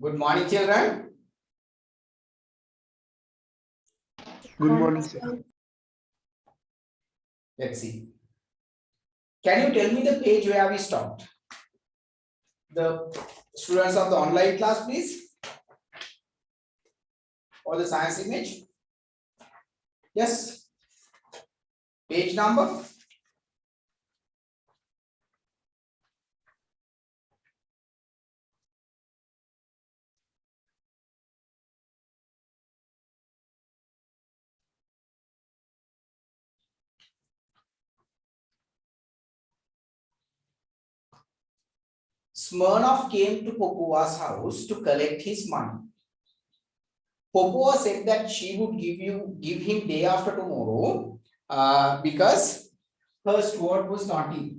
Good morning, children. Good morning, sir. Let's see. Can you tell me the page where we stopped? The students of the online class, please. Or the science image? Yes. Page number? Smirnov came to Popova's house to collect his money. Popova said that she would give him day after tomorrow because her steward was naughty.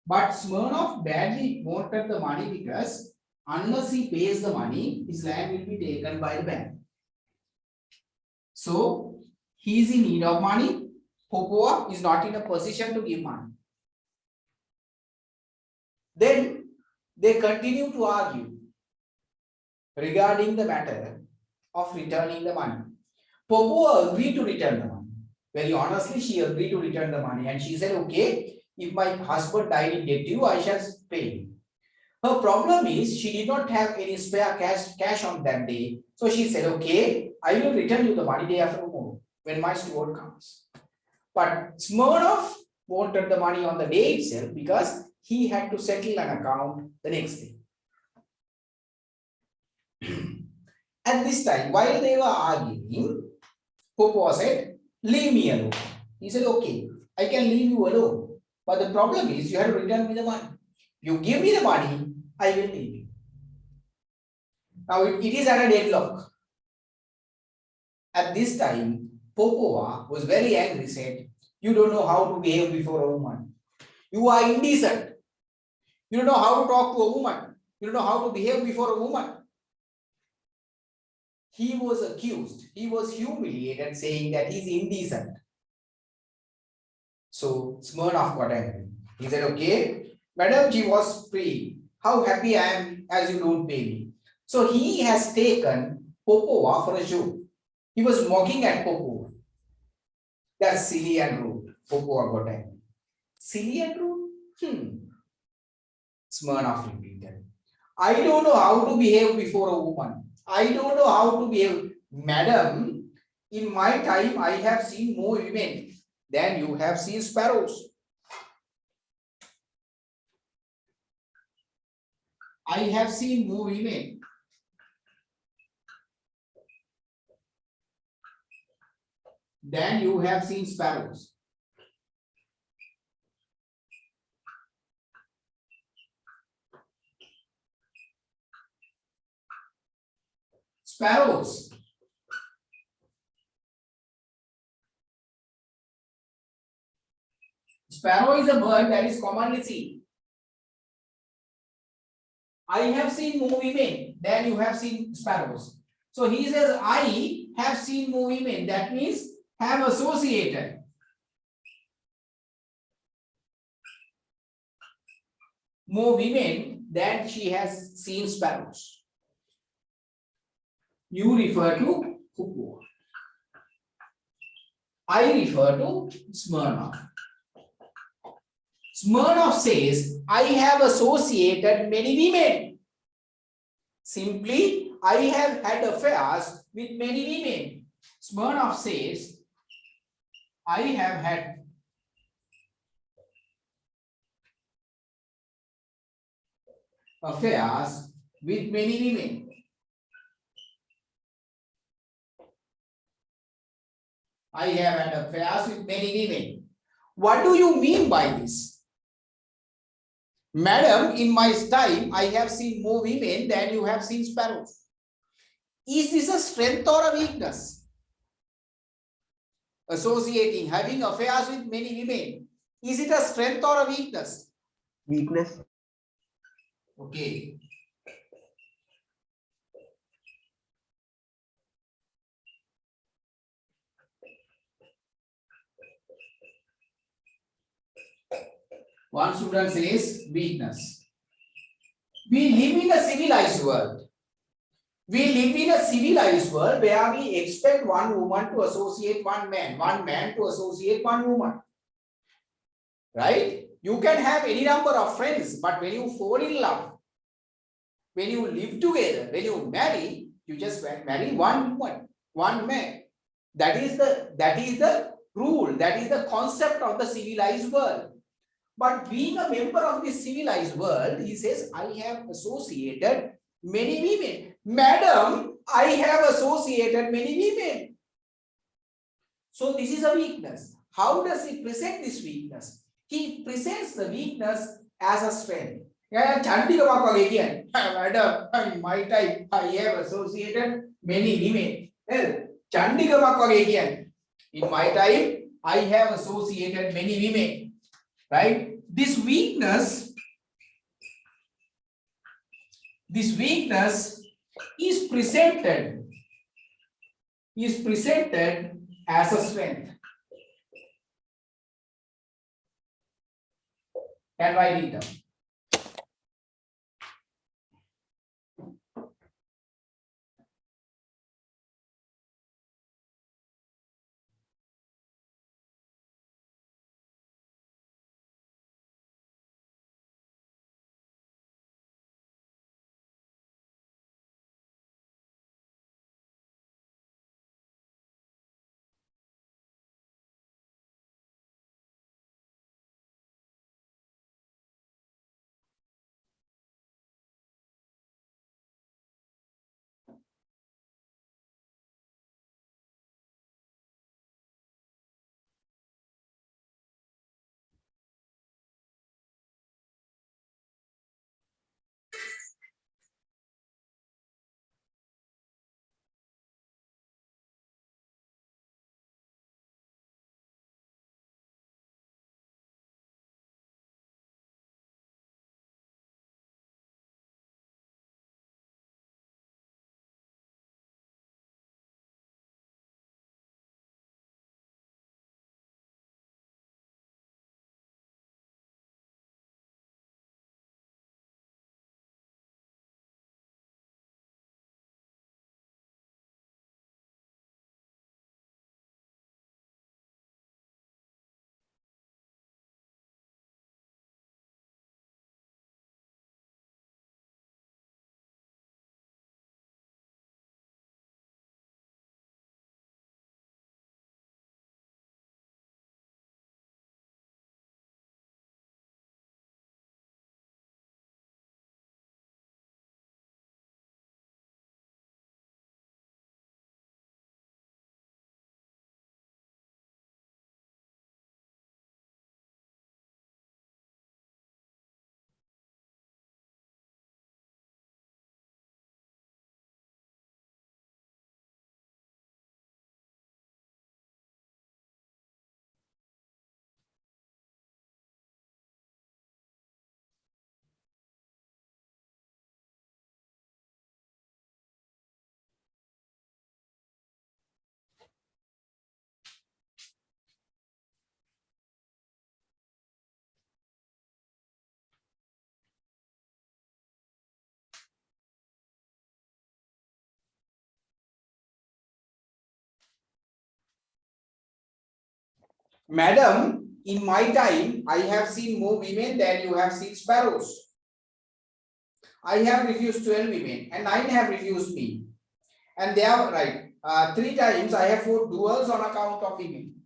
But Smirnov badly wanted the money because unless he pays the money, his land will be taken by the bank. So he is in need of money. Popova is not in a position to give money. Then they continue to argue regarding the matter of returning the money. Popova agreed to return the money. Very honestly, she agreed to return the money and she said, okay, if my husband died in debt due, I shall pay. Her problem is she did not have any spare cash on that day. So she said, okay, I will return you the money day after tomorrow when my steward comes. But Smirnov wanted the money on the day itself because he had to settle an account the next day. At this time, while they were arguing, Popova said, leave me alone. He said, okay, I can leave you alone. But the problem is you have to return me the money. You give me the money, I will leave you. Now it is at a deadlock. At this time, Popova was very angry, said, you don't know how to behave before a woman. You are indecent. You don't know how to talk to a woman. You don't know how to behave before a woman. He was accused. He was humiliated, saying that he's indecent. So Smirnov got angry. He said, okay, Madam, she was free. How happy I am as you don't pay me. So he has taken Popova for a joke. He was mocking at Popova. That's silly and rude. Popova got angry. Silly and rude? Smirnov repeated. I don't know how to behave before a woman. I don't know how to behave. Madam, in my time, I have seen more women than you have seen sparrows. I have seen more women than you have seen sparrows. Sparrows. Sparrow is a bird that is commonly seen. I have seen more women than you have seen sparrows. So he says, I have seen more women. That means have associated. More women than she has seen sparrows. You refer to Popova. I refer to Smirnov. Smirnov says, I have associated many women. Simply, I have had affairs with many women. Smirnov says, I have had affairs with many women. I have had affairs with many women. What do you mean by this? Madam, in my time, I have seen more women than you have seen sparrows. Is this a strength or a weakness? Associating, having affairs with many women. Is it a strength or a weakness? Weakness. Okay. One student says weakness. We live in a civilized world. We live in a civilized world where we expect one woman to associate one man to associate one woman. Right? You can have any number of friends, but when you fall in love, when you live together, when you marry, you just marry one woman, one man. That is the rule, that is the concept of the civilized world. But being a member of this civilized world, he says, I have associated many women. Madam, I have associated many women. So this is a weakness. How does he present this weakness? He presents the weakness as a strength. Madam, in my time, I have associated many women. In my time, I have associated many women. Right? This weakness is presented as a strength. And write it down. Madam, in my time, I have seen more women than you have seen sparrows. I have refused 12 women and 9 have refused me. And they are right. 3 times I have fought duels on account of women.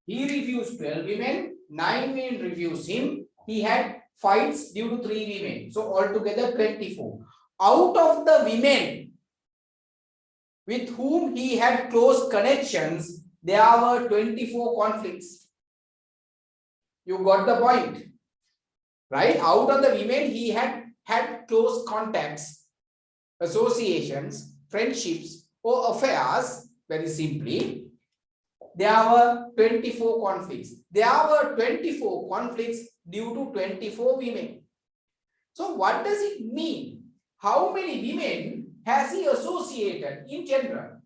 He refused 12 women, 9 women refused him. He had fights due to 3 women. So altogether 24. out of the women with whom he had close connections, there were 24 conflicts. You got the point, right? Out of the women he had close contacts, associations, friendships, or affairs, very simply, there were 24 conflicts. There were 24 conflicts due to 24 women. So what does it mean? How many women has he associated in general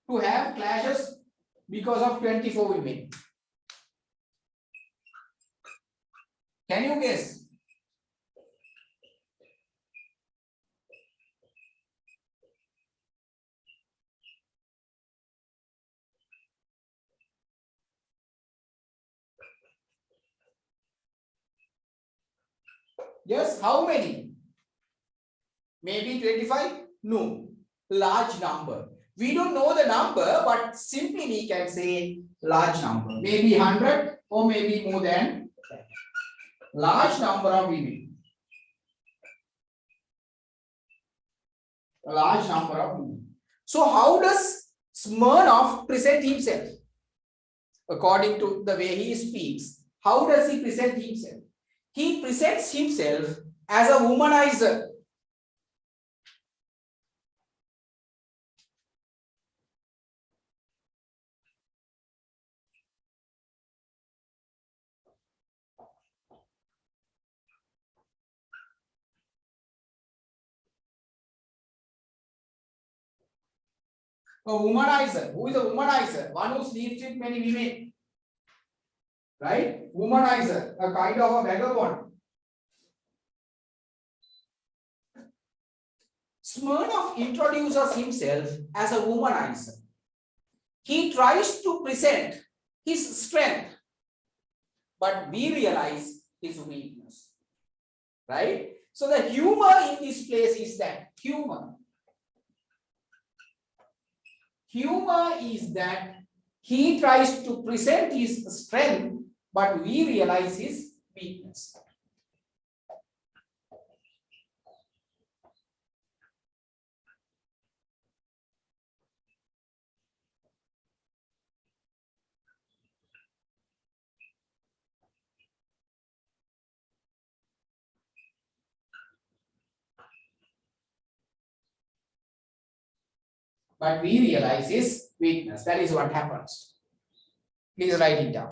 to have clashes because of 24 women? Can you guess? Yes, how many? Maybe 25? No, large number. We don't know the number, but simply we can say large number. Maybe 100 or maybe more than that. Large number of women. A large number of women. So how does Smirnov present himself? According to the way he speaks, how does he present himself? He presents himself as a womanizer. A womanizer. Who is a womanizer? One who sleeps with many women. Right? Womanizer, a kind of a vagabond. Smirnov introduces himself as a womanizer. He tries to present his strength, but we realize his weakness. Right? So the humor in this place is that humor. Humor is that he tries to present his strength, but we realize his weakness. But we realize his weakness. That is what happens. Please write it down.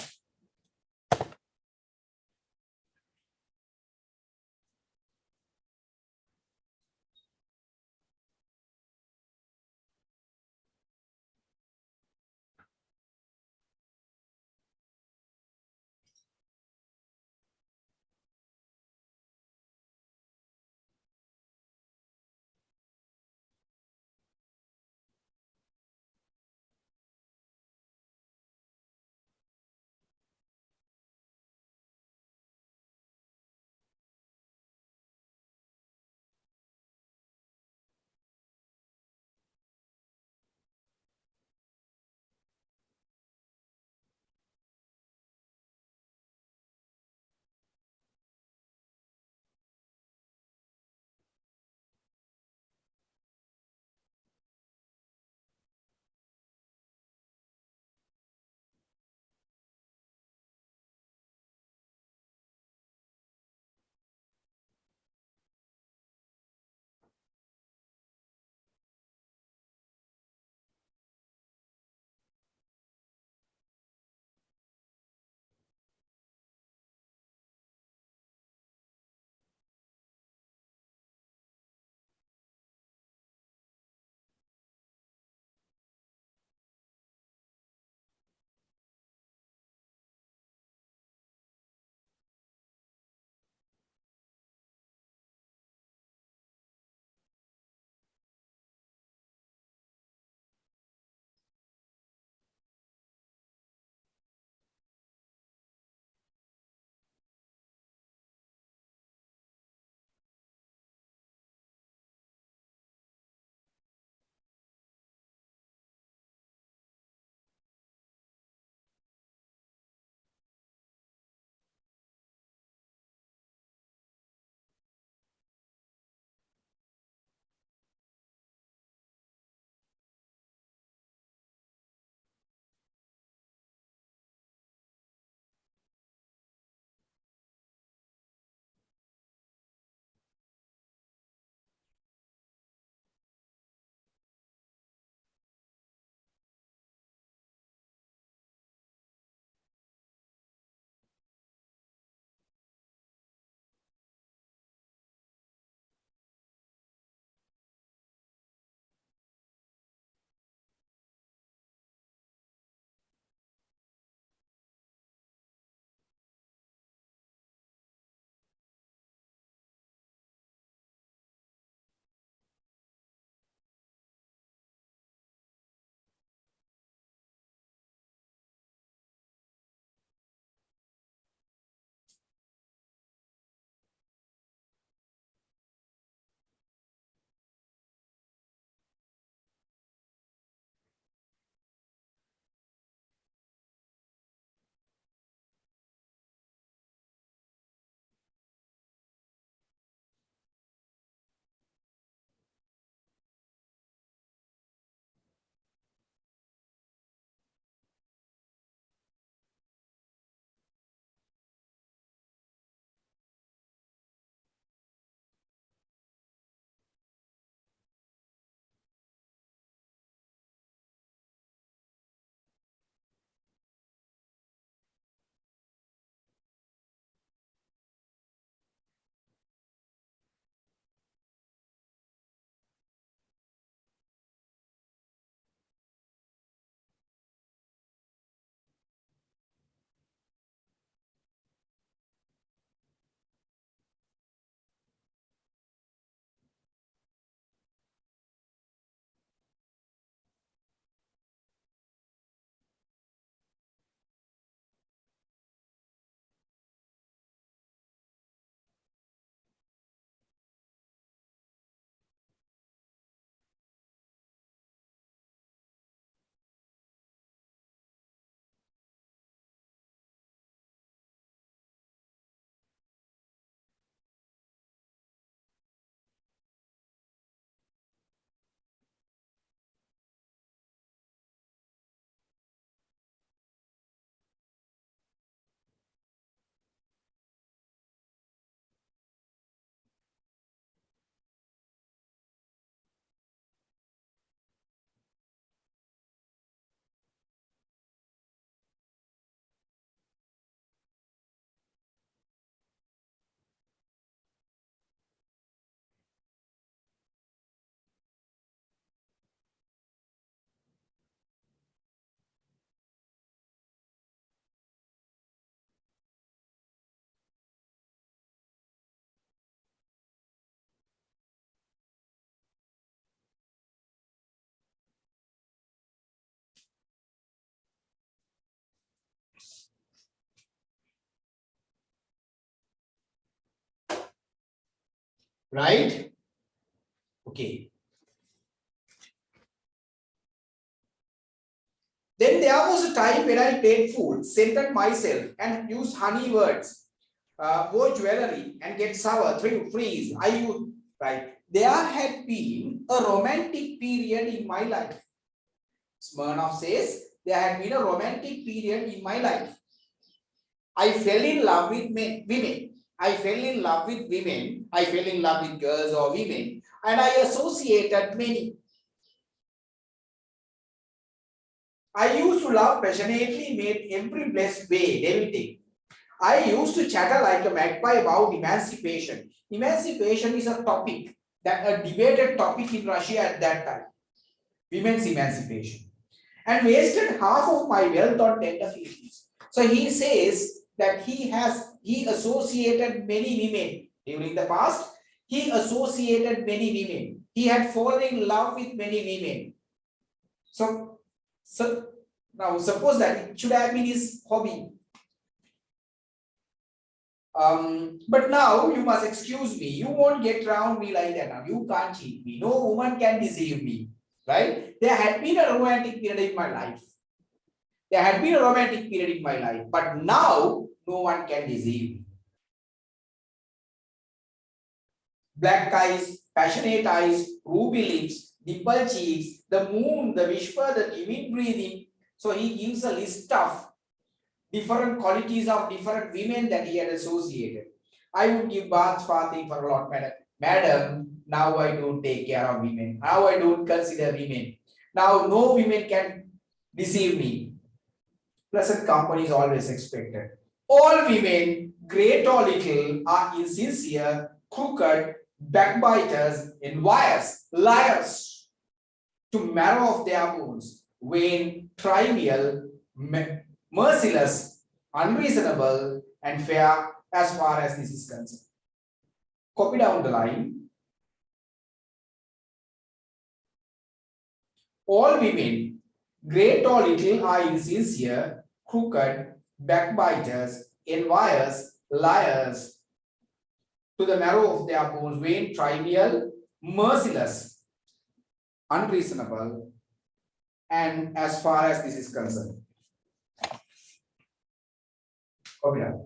right? Okay. Then there was a time when I paid food, scented myself, and used honey words, wore jewelry, and get sour, freeze. I used, right? There had been a romantic period in my life. Smirnov says, there had been a romantic period in my life. I fell in love with women. I fell in love with women. I fell in love with girls or women. And I associated many. I used to love passionately, made every blessed way, levitating. I used to chatter like a magpie about emancipation. Emancipation is a topic, that a debated topic in Russia at that time. Women's emancipation. And wasted half of my wealth on tender feelings. So he says that he associated many women during the past. He associated many women. He had fallen in love with many women. So now suppose that it should have been his hobby. But now you must excuse me. You won't get around me like that now. You can't cheat me. No woman can deceive me. Right? There had been a romantic period in my life. There had been a romantic period in my life, but now no one can deceive me. Black eyes, passionate eyes, ruby lips, dimple cheeks, the moon, the whisper, the timid breathing. So he gives a list of different qualities of different women that he had associated. I would give baths farthing for a lot, madam. Madam, now I don't take care of women. Now I don't consider women. Now no women can deceive me. Pleasant company is always expected. All women, great or little, are insincere, crooked, backbiters, envious, liars, to marrow of their bones, vain, trivial, merciless, unreasonable, and fair as far as this is concerned. Copy down the line. All women, great or little, are insincere, crooked, backbiters, envious, liars, to the marrow of their bones, vain, trivial, merciless, unreasonable, and as far as this is concerned. Copy down.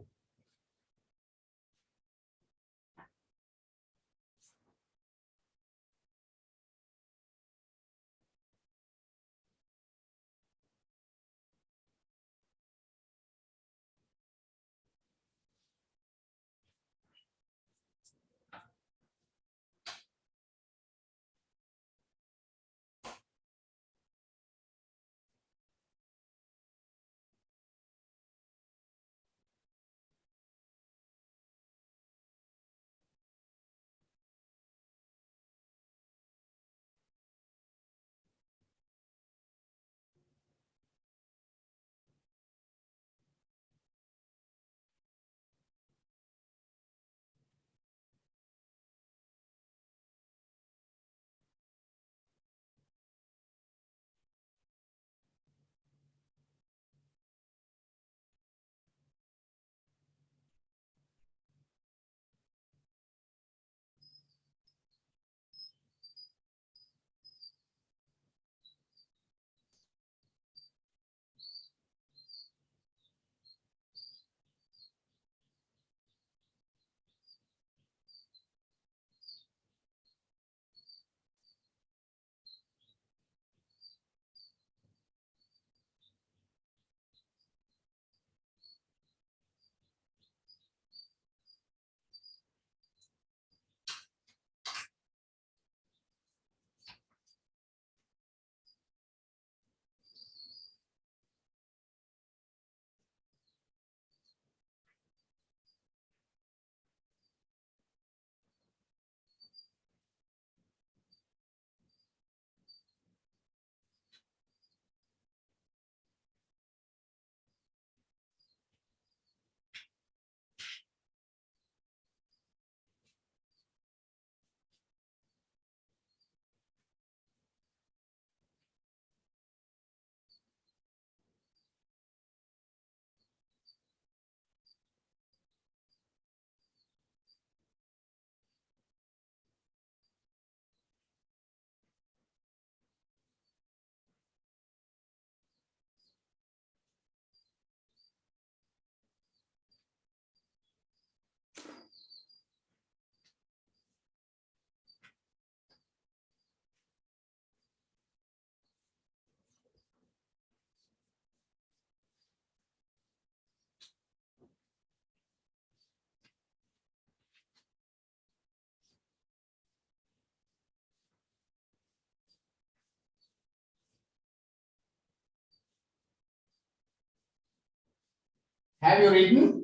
Have you written?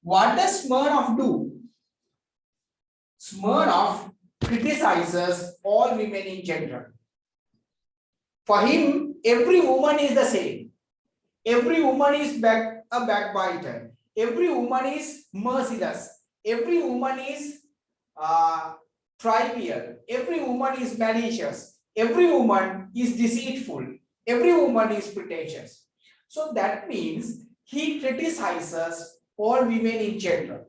What does Smirnov do? Smirnov criticizes all women in general. For him, every woman is the same. Every woman is a backbiter. Every woman is merciless. Every woman is trivial. Every woman is malicious. Every woman is deceitful. Every woman is pretentious. So that means he criticizes all women in general.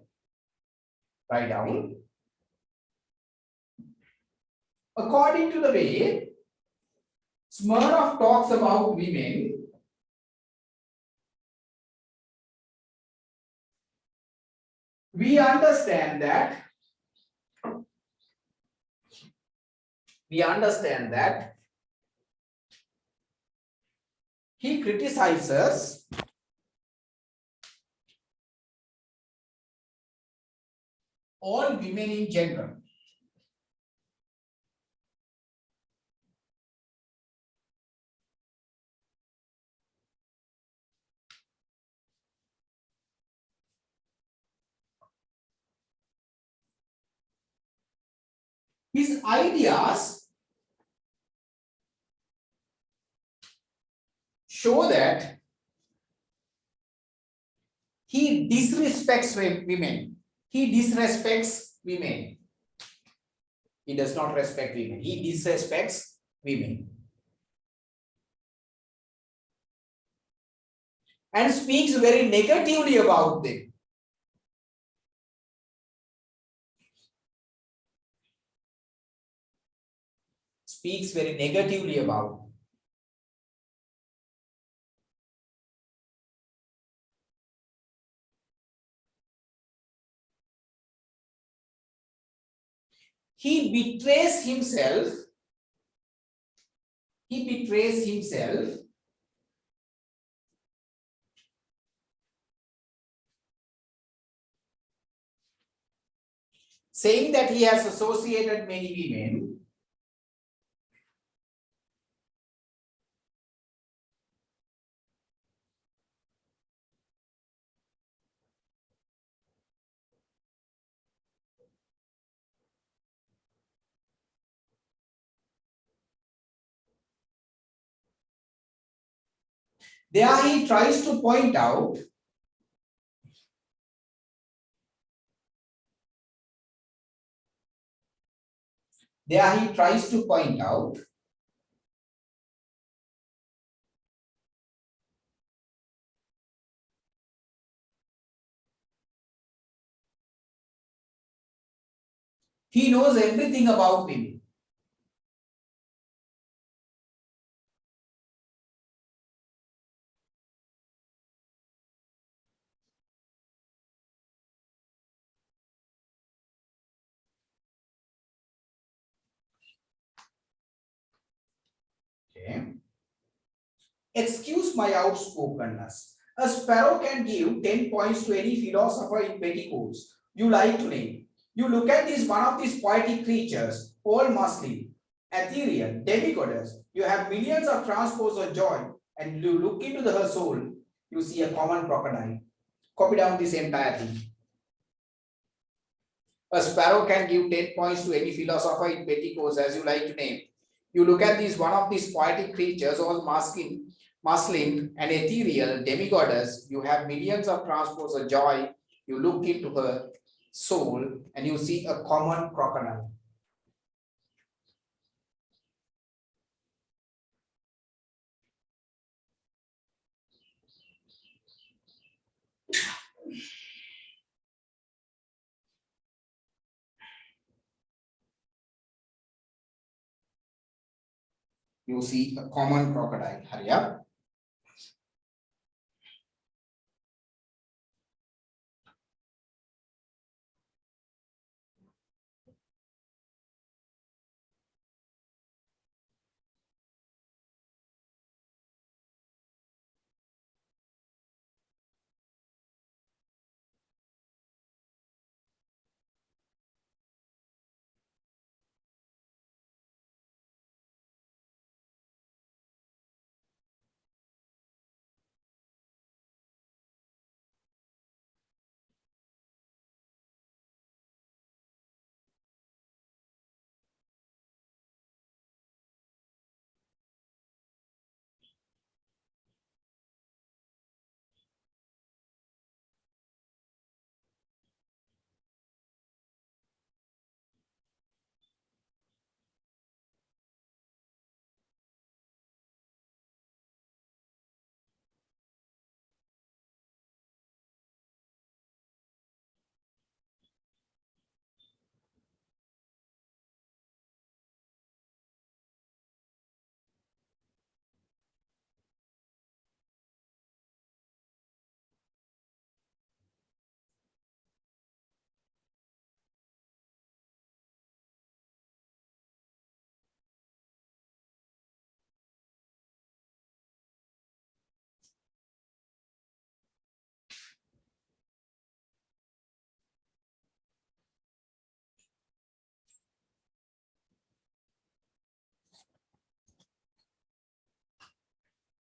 Write down. According to the way Smirnov talks about women, we understand that he criticizes all women in general. His ideas show that he disrespects women. He disrespects women. He does not respect women. He disrespects women. And speaks very negatively about them. Speaks very negatively about them. He betrays himself. Saying that he has associated many women. There he tries to point out he knows everything about women. Okay. Excuse my outspokenness. A sparrow can give 10 points to any philosopher in petticoats you like to name. You look at this one of these poetic creatures, all muslin, ethereal, demigoddess. You have millions of transports of joy, and you look into her soul, you see a common crocodile. Copy down this entire thing. A sparrow can give 10 points to any philosopher in petticoats, as you like to name. You look at this one of these poetic creatures, all muslin and ethereal, demigoddess. You have millions of transports of joy. You look into her soul and you see a common crocodile. You see a common crocodile. Hurry up.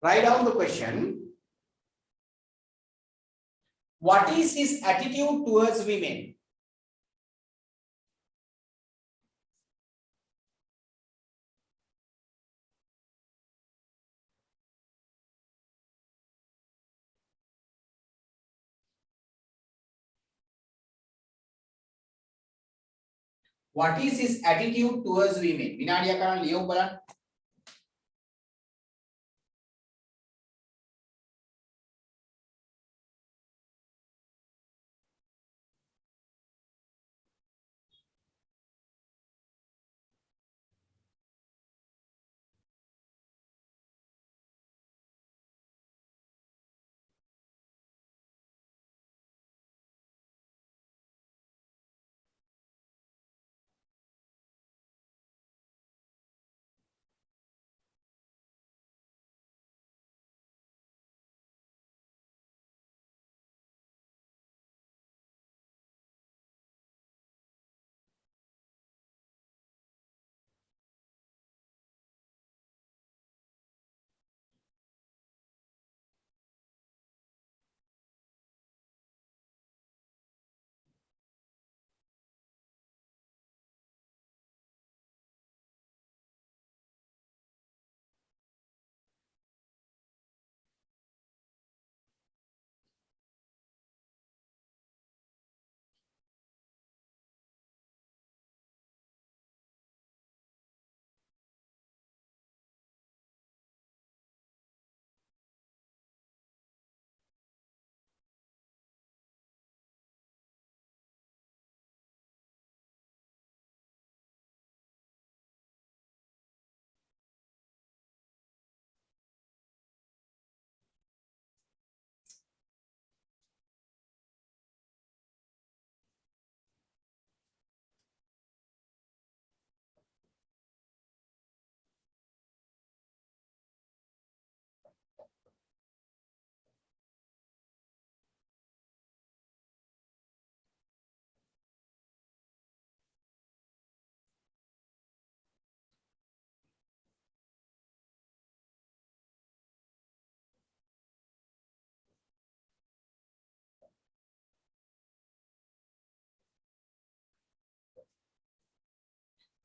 Write down the question. What is his attitude towards women? What is his attitude towards women? විනාඩියක් ගන්න ලියමු බලන්න.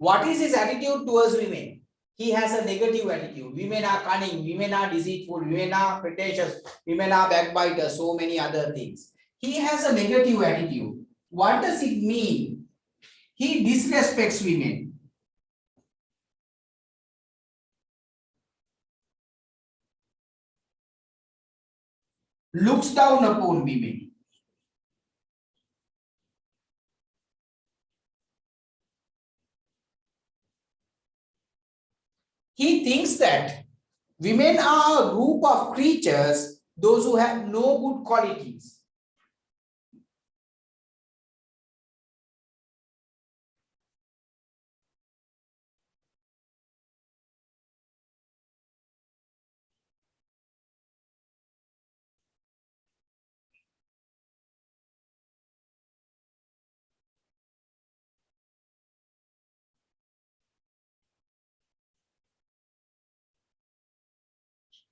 What is his attitude towards women? He has a negative attitude. Women are cunning, women are deceitful, women are pretentious, women are backbiters, so many other things. He has a negative attitude. What does it mean? He disrespects women. Looks down upon women. He thinks that women are a group of creatures, those who have no good qualities.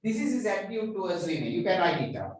This is his attitude towards women. You can write it down.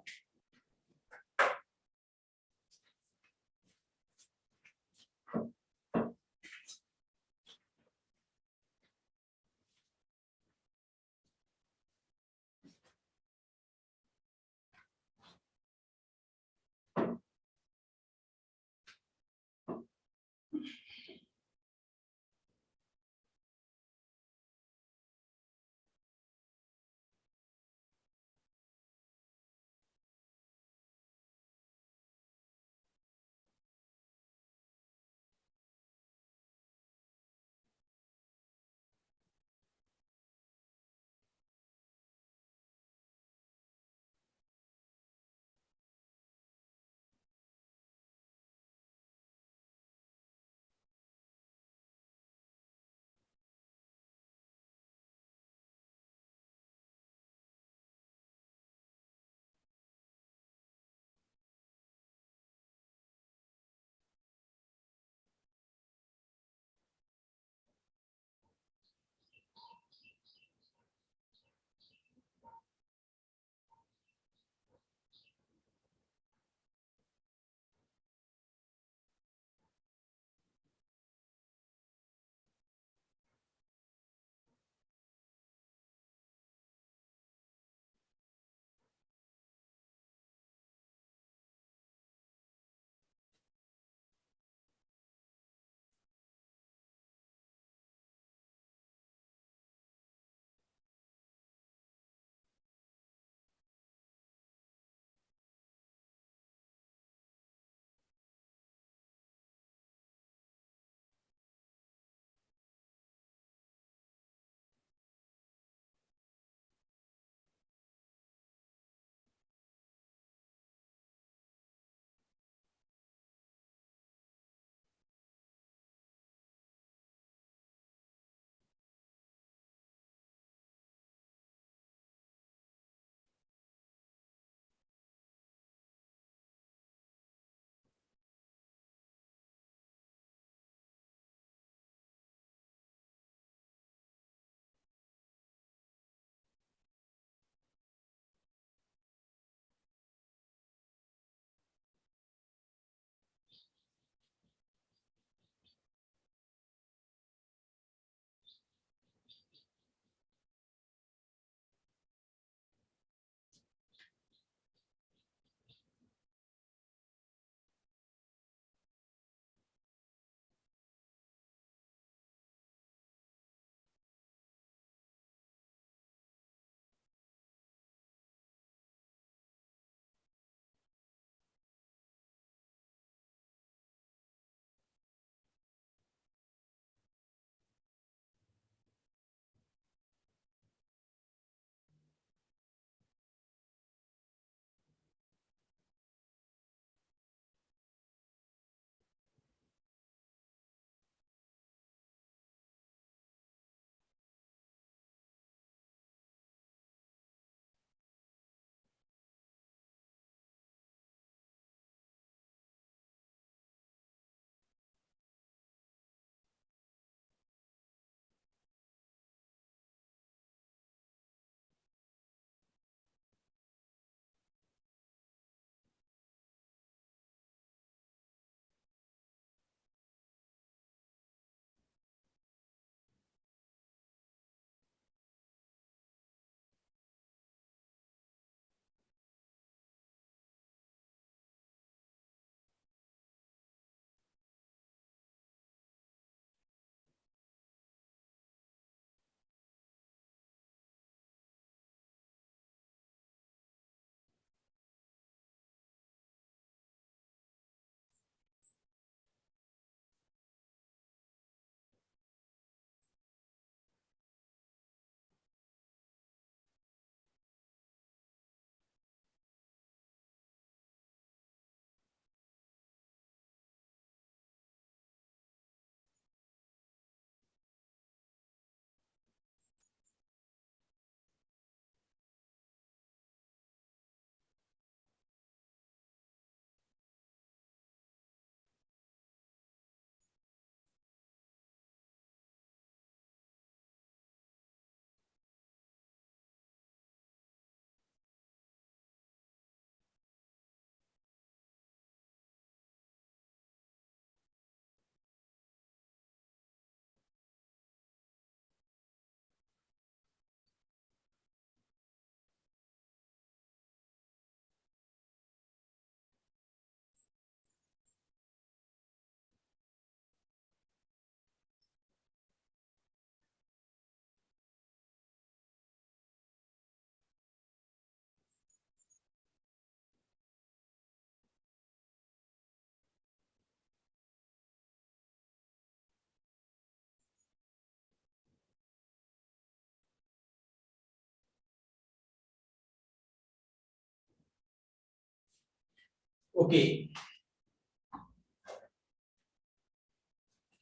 Okay.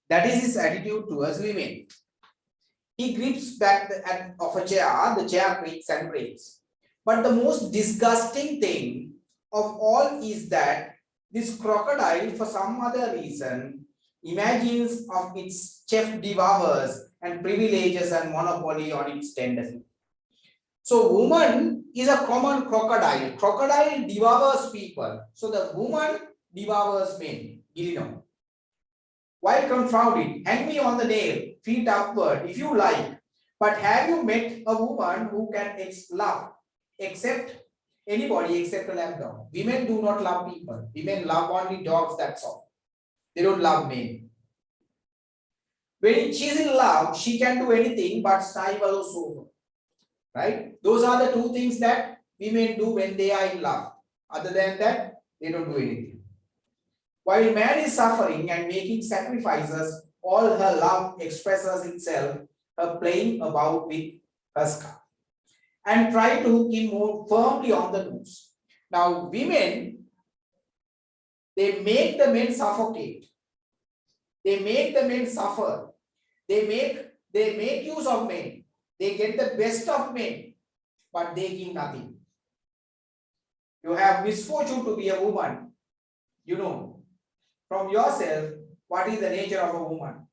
That is his attitude towards women. He grips back of a chair, the chair creaks and breaks. But the most disgusting thing of all is that this crocodile, for some other reason, imagines of its chef devours and privileges and monopoly on its tendency. So woman is a common crocodile. Crocodile devours people. So the woman devours men. Gilino. While confounded, hang me on the nail, feet upward, if you like. But have you met a woman who can love, except anybody except a lap dog? Women do not love people. Women love only dogs, that's all. They don't love men. When she's in love, she can do anything but snivel or sober. Right? Those are the two things that women do when they are in love. Other than that, they don't do anything. While man is suffering and making sacrifices, all her love expresses itself, her playing about with her scarf and try to hook him more firmly on the noose. Now, women, they make the men suffocate. They make the men suffer. They make use of men. They get the best of men, but they give nothing. You have misfortune to be a woman. You know from yourself what is the nature of a woman.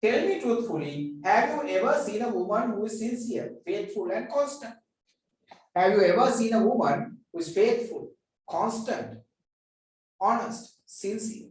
Tell me truthfully, have you ever seen a woman who is sincere, faithful, and constant? Have you ever seen a woman who is faithful, constant, honest, sincere?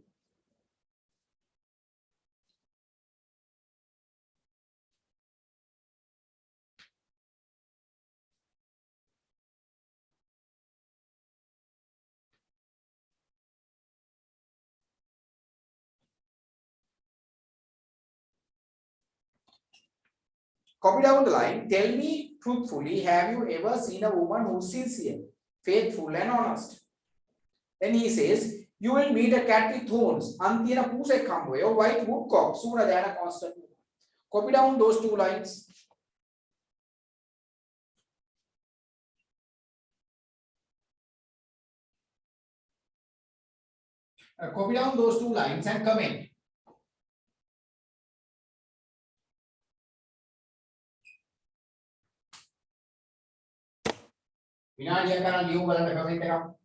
Copy down the line. Tell me truthfully, have you ever seen a woman who is sincere, faithful, and honest? Then he says, you will meet a cat with horns, Antina Puse Kamwe, or white woodcock sooner than a constant woman. Copy down those two lines. Copy down those two lines and comment. විනාඩියක් ගණන් ලියමු බලන්න comment එකක්.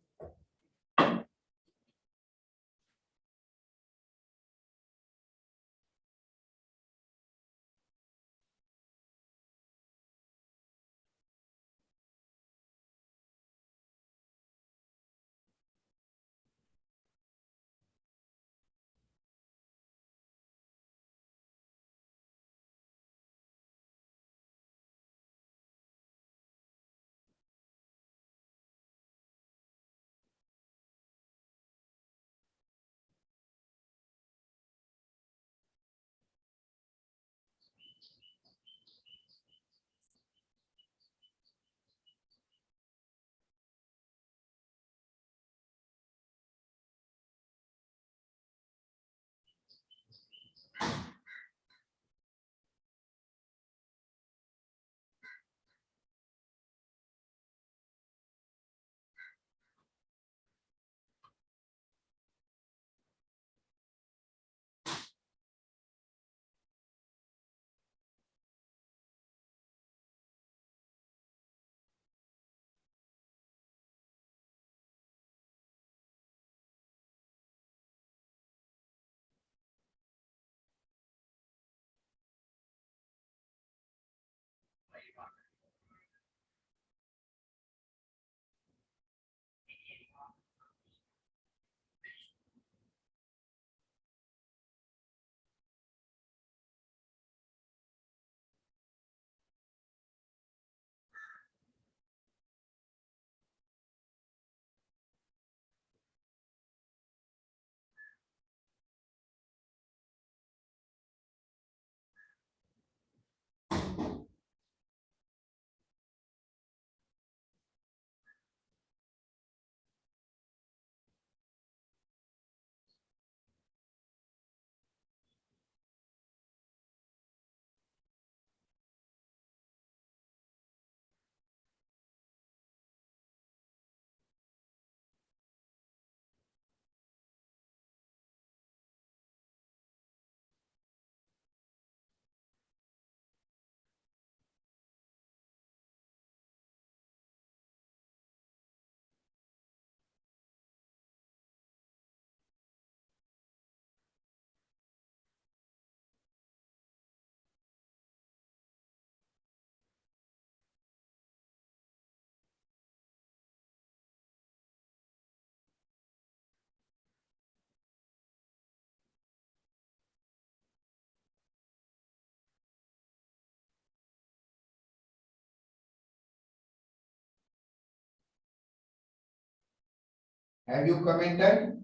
Have you commented?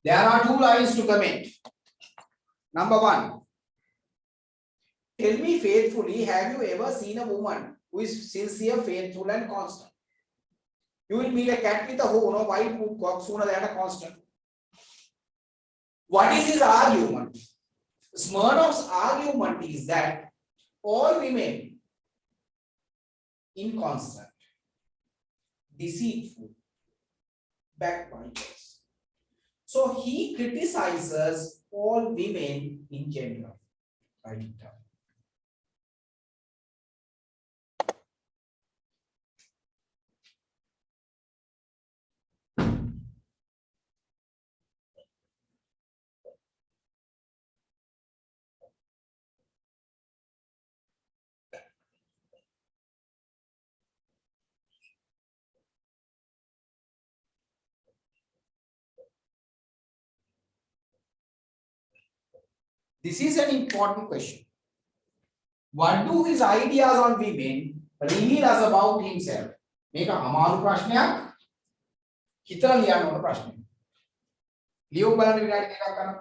There are two lines to comment. Number one, tell me faithfully, have you ever seen a woman who is sincere, faithful, and constant? You will meet a cat with a horn or white woodcock sooner than a constant. What is his argument? Smirnov's argument is that all women inconstant, deceitful, backbiters. So he criticizes all women in general. Write it down. This is an important question. What do his ideas on women reveal us about himself? මේක අමාරු ප්‍රශ්නයක්. හිතලා ලියන්න ඕන ප්‍රශ්නයක්. ලියමු බලන්න විනාඩි දෙකක් ගන්න.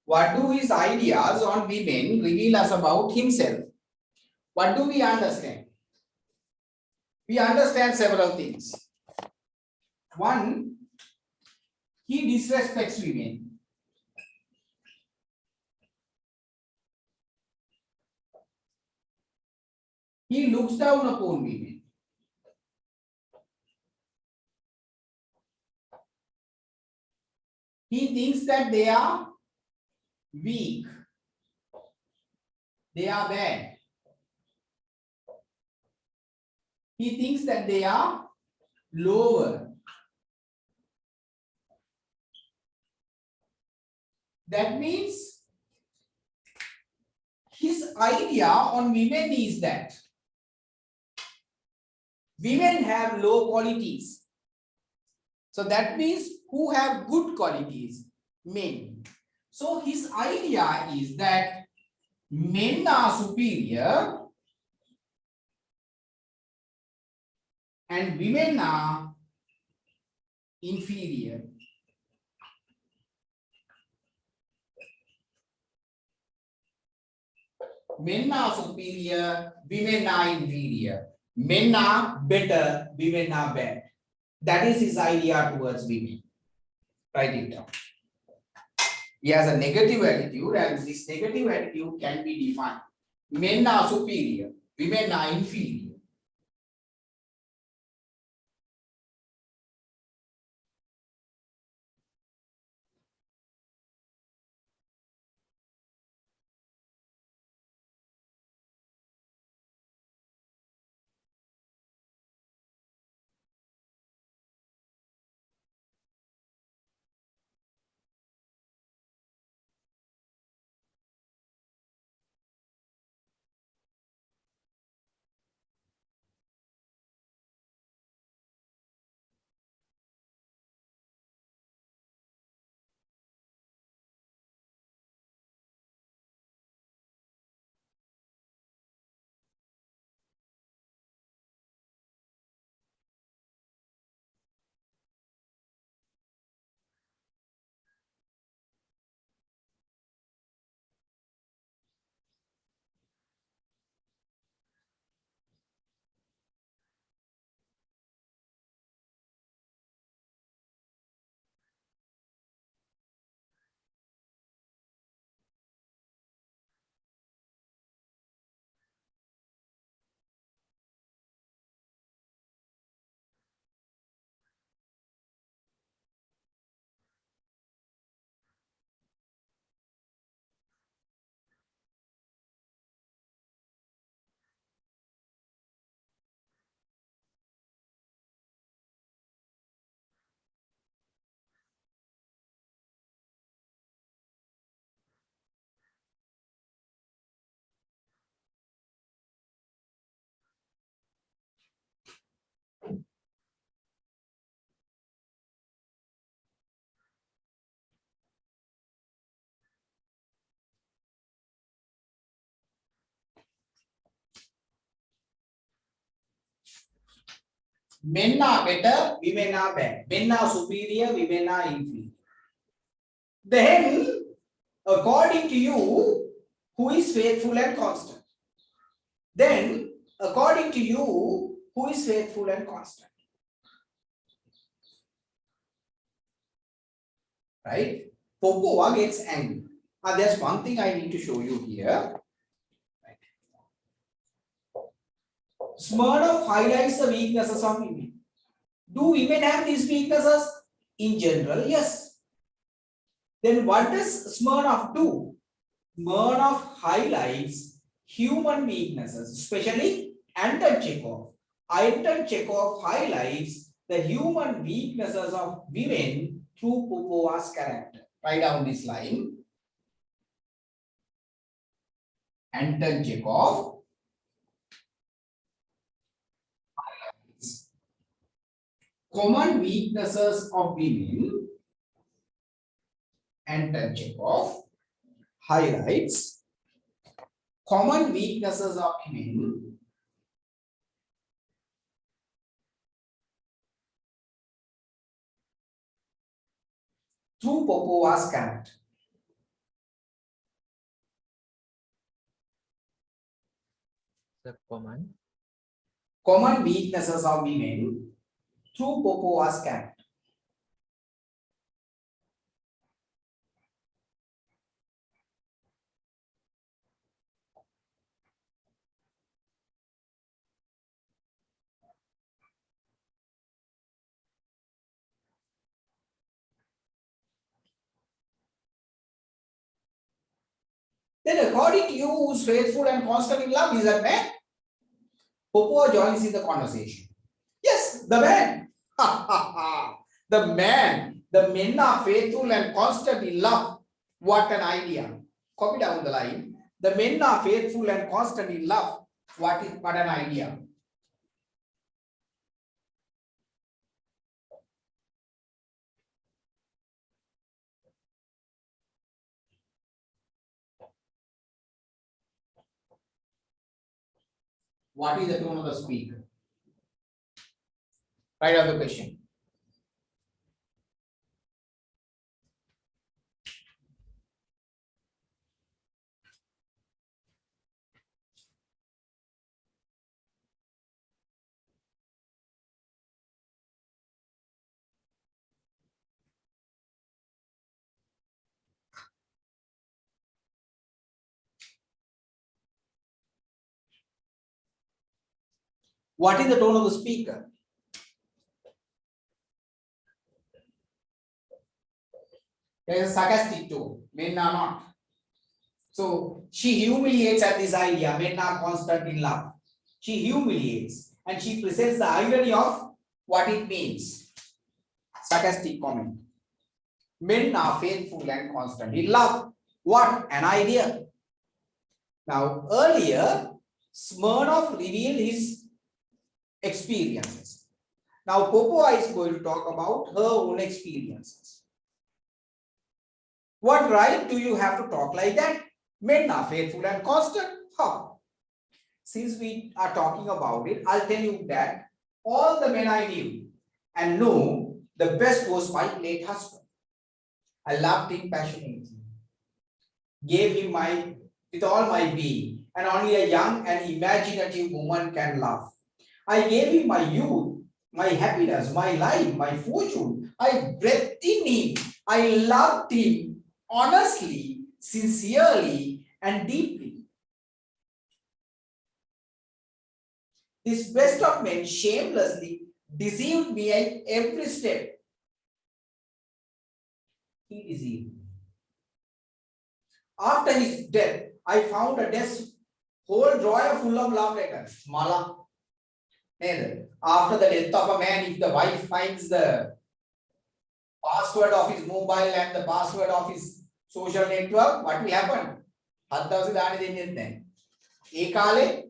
What do his ideas on women reveal us about himself? What do we understand? We understand several things. One, he disrespects women. He looks down upon women. He thinks that they are weak. They are bad. He thinks that they are lower. That means his idea on women is that women have low qualities. So that means who have good qualities? Men. So his idea is that men are superior and women are inferior. Men are superior, women are inferior. Men are better, women are bad. That is his idea towards women. Write it down. He has a negative attitude, and this negative attitude can be defined. Men are superior, women are inferior. Men are better, women are bad. Men are superior, women are inferior. Then, according to you, who is faithful and constant? Then, according to you, who is faithful and constant? Right? Popova gets angry. There's one thing I need to show you here. Smirnov highlights the weaknesses of women. Do women have these weaknesses? In general, yes. Then what does Smirnov do? Smirnov highlights human weaknesses, especially Anton Chekhov. Anton Chekhov highlights the human weaknesses of women through Popova's character. Write down this line. Anton Chekhov common weaknesses of women. Anton Chekhov highlights common weaknesses of women through Popova's character. the common. Common weaknesses of women through Popo was capped. Then according to you, who's faithful and constant in love is that man? Popo joins in the conversation. Yes, the man. The man. The men are faithful and constant in love. What an idea. Copy down the line. The men are faithful and constant in love. What an idea. What is the tone of the speaker? Write down the question. What is the tone of the speaker? There is a sarcastic tone. Men are not. So she humiliates at this idea. Men are constant in love. She humiliates and she presents the irony of what it means. Sarcastic comment. Men are faithful and constant in love. What an idea. Now earlier, Smirnov revealed his experiences. Now Popova is going to talk about her own experiences. What right do you have to talk like that? Men are faithful and constant. How? Since we are talking about it, I'll tell you that all the men I knew and know, the best was my late husband. I loved him passionately, gave him with all my being, and only a young and imaginative woman can love. I gave him my youth, my happiness, my life, my fortune. I breathed in him. I loved him honestly, sincerely, and deeply. This best of men shamelessly deceived me at every step. He deceived me. After his death, I found a desk, whole drawer full of love letters. Mala. After the death of a man, if the wife finds the password of his mobile and the password of his social network, what will happen? ඒ කාලේ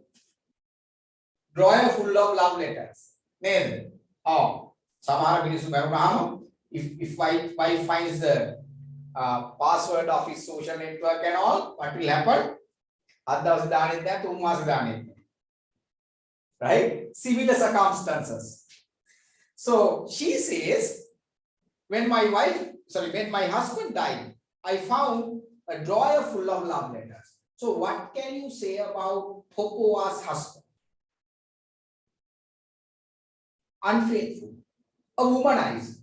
drawer full of love letters. නේද? සමහර මිනිස්සු මරුණාම if wife finds the password of his social network and all, what will happen? 7 දවස් දාන්නෙත් නැහැ, 3 මාස දාන්නෙත් නැහැ. Right? Similar circumstances. So she says, when my husband died, I found a drawer full of love letters. So what can you say about Popova's husband? Unfaithful, a womanizer,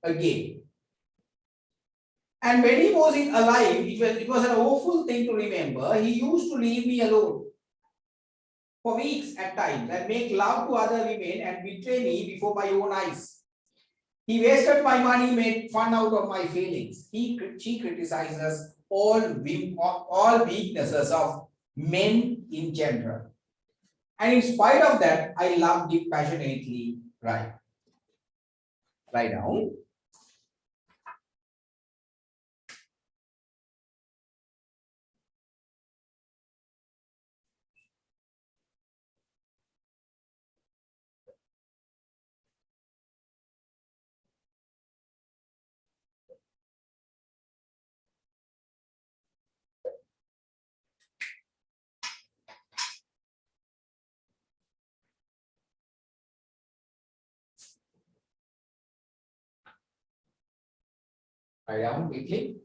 a gay. And when he was alive, it was an awful thing to remember. He used to leave me alone for weeks at times and make love to other women and betray me before my own eyes. He wasted my money, made fun out of my feelings. She criticizes all weaknesses of men in general. And in spite of that, I loved him passionately. Right. Write down. Write down quickly.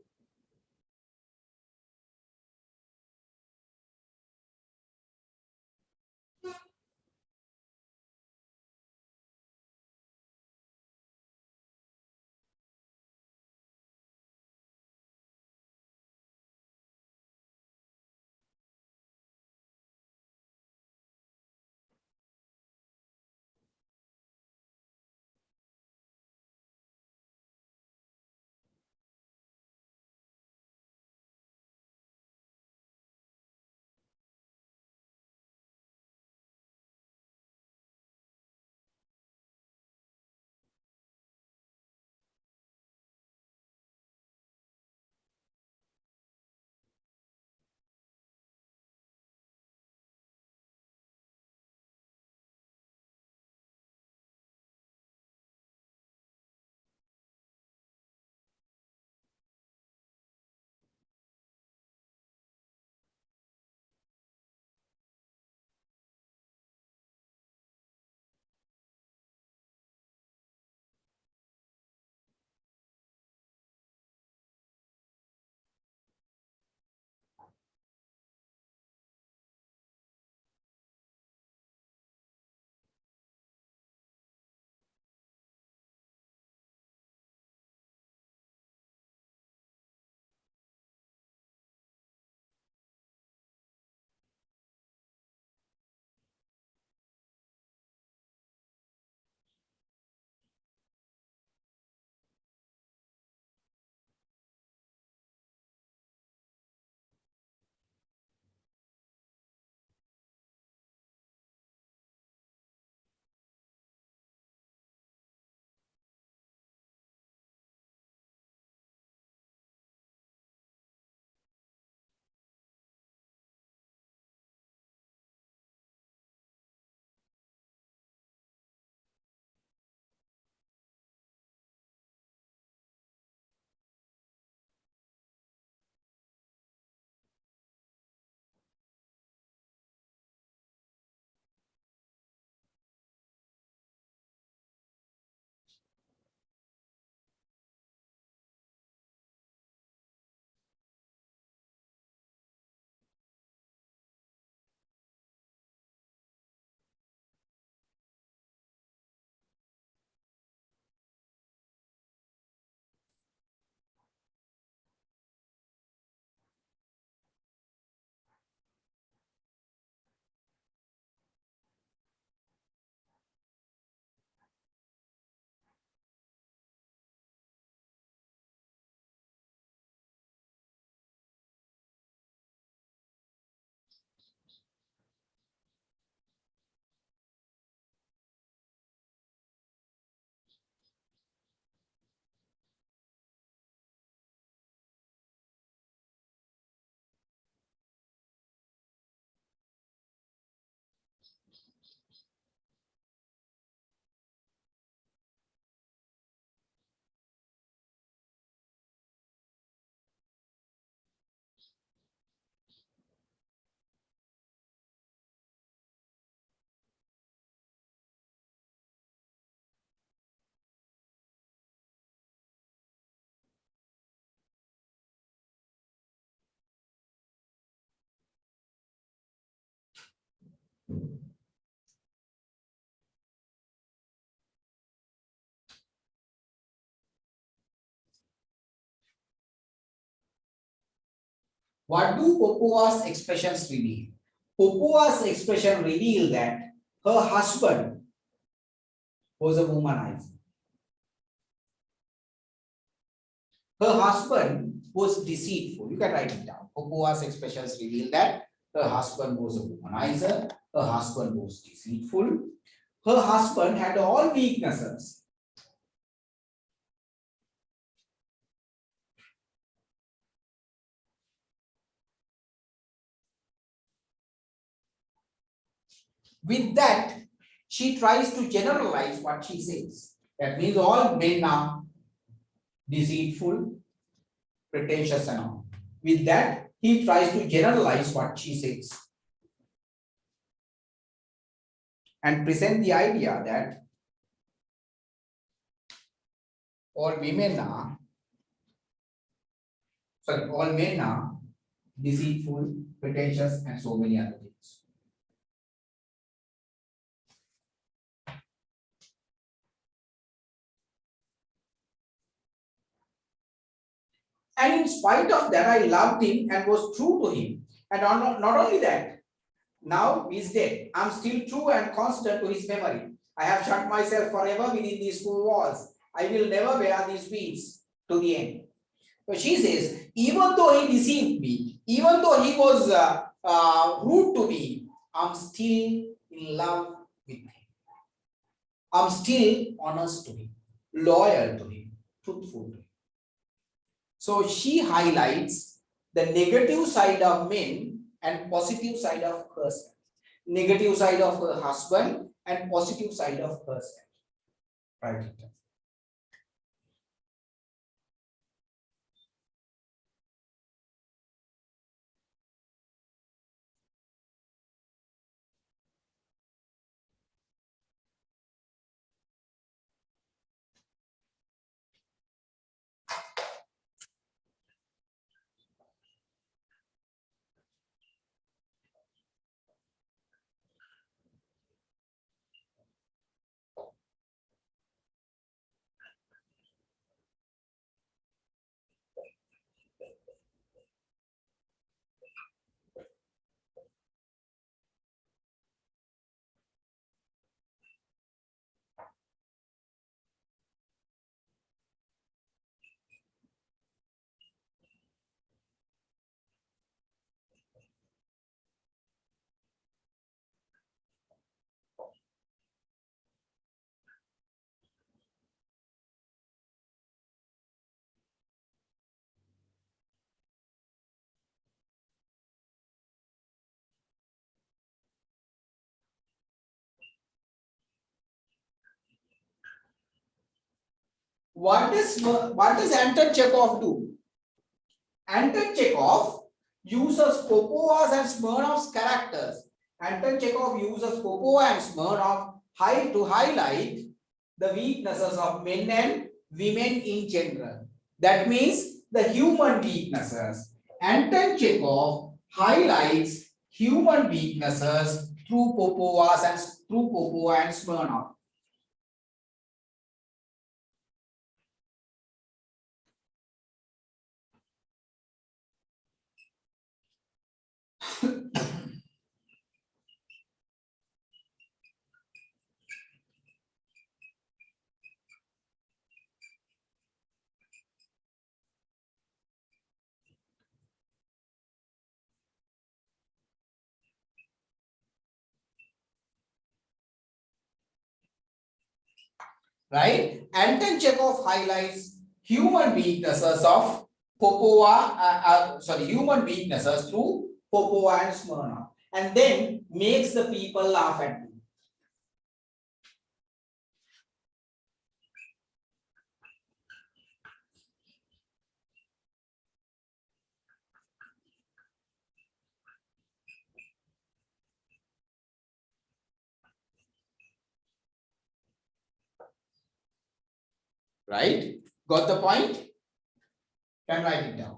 What do Popova's expressions reveal? Popova's expression reveal that her husband was a womanizer. Her husband was deceitful. You can write it down. Popova's expressions reveal that her husband was a womanizer. Her husband was deceitful. Her husband had all weaknesses. With that, she tries to generalize what she says. That means all men are deceitful, pretentious, and all. With that, he tries to generalize what she says and present the idea that all men are deceitful, pretentious, and so many other things. And in spite of that, I loved him and was true to him. And not only that, now he's dead. I'm still true and constant to his memory. I have shut myself forever within these four walls. I will never wear these weeds to the end. So she says, even though he deceived me, even though he was rude to me, I'm still in love with him. I'm still honest to him, loyal to him, truthful to him. So she highlights the negative side of men and positive side of herself. Negative side of her husband and positive side of herself. Right. What does Anton Chekhov do? Anton Chekhov uses Popova's and Smirnov's characters. Anton Chekhov uses Popova and Smirnov to highlight the weaknesses of men and women in general. That means the human weaknesses. Anton Chekhov highlights human weaknesses through Popova and Smirnov. Right? Anton Chekhov highlights human weaknesses of human weaknesses through Popova and Smirnov, and then makes the people laugh at him. Right? Got the point? Can write it down.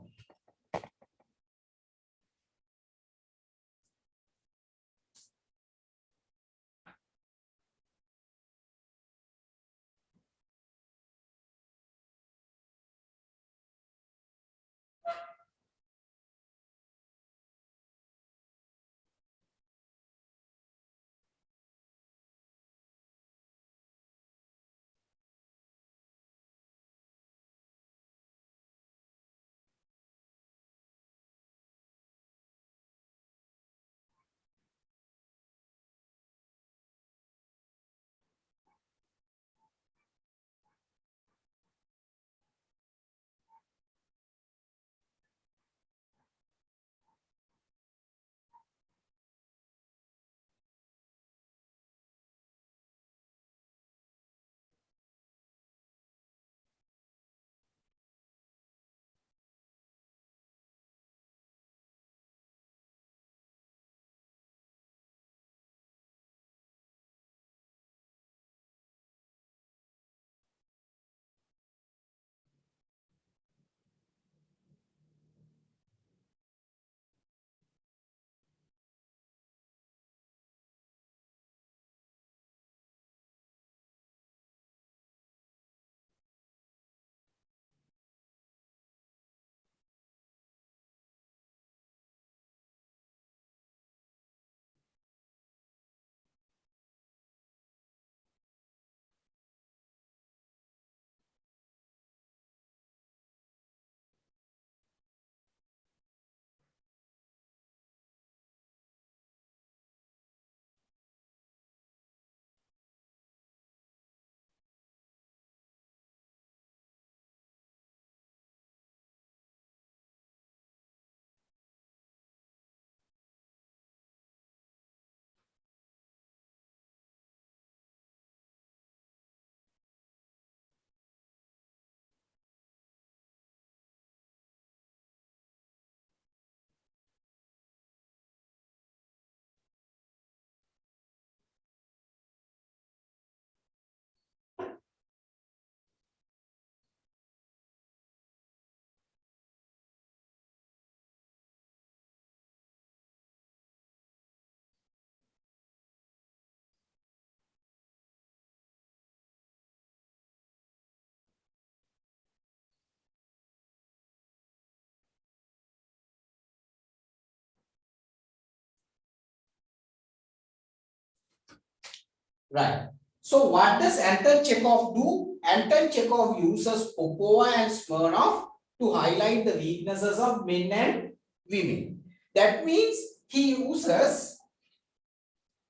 Right. So what does Anton Chekhov do? Anton Chekhov uses Popova and Smirnov to highlight the weaknesses of men and women. That means he uses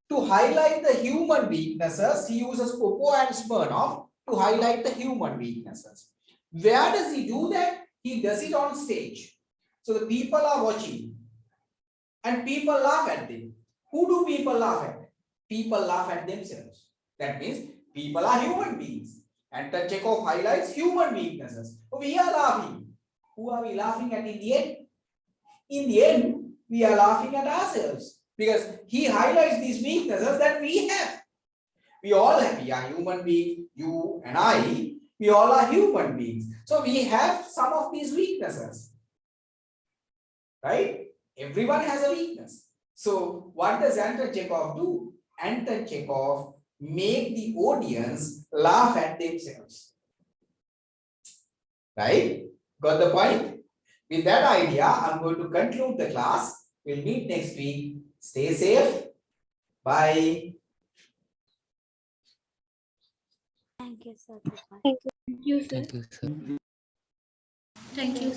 to highlight the human weaknesses. He uses Popova and Smirnov to highlight the human weaknesses. Where does he do that? He does it on stage. So the people are watching and people laugh at them. Who do people laugh at? People laugh at themselves. That means people are human beings. And Chekhov highlights human weaknesses. We are laughing. Who are we laughing at in the end? In the end, we are laughing at ourselves because he highlights these weaknesses that we have. We all have, we are human beings, you and I, we all are human beings. So we have some of these weaknesses. Right? Everyone has a weakness. So what does Anton Chekhov do? Anton Chekhov make the audience laugh at themselves. Right? Got the point? With that idea, I'm going to conclude the class. We'll meet next week. Stay safe. Bye. Thank you, sir. Thank you. Thank you, sir. Thank you.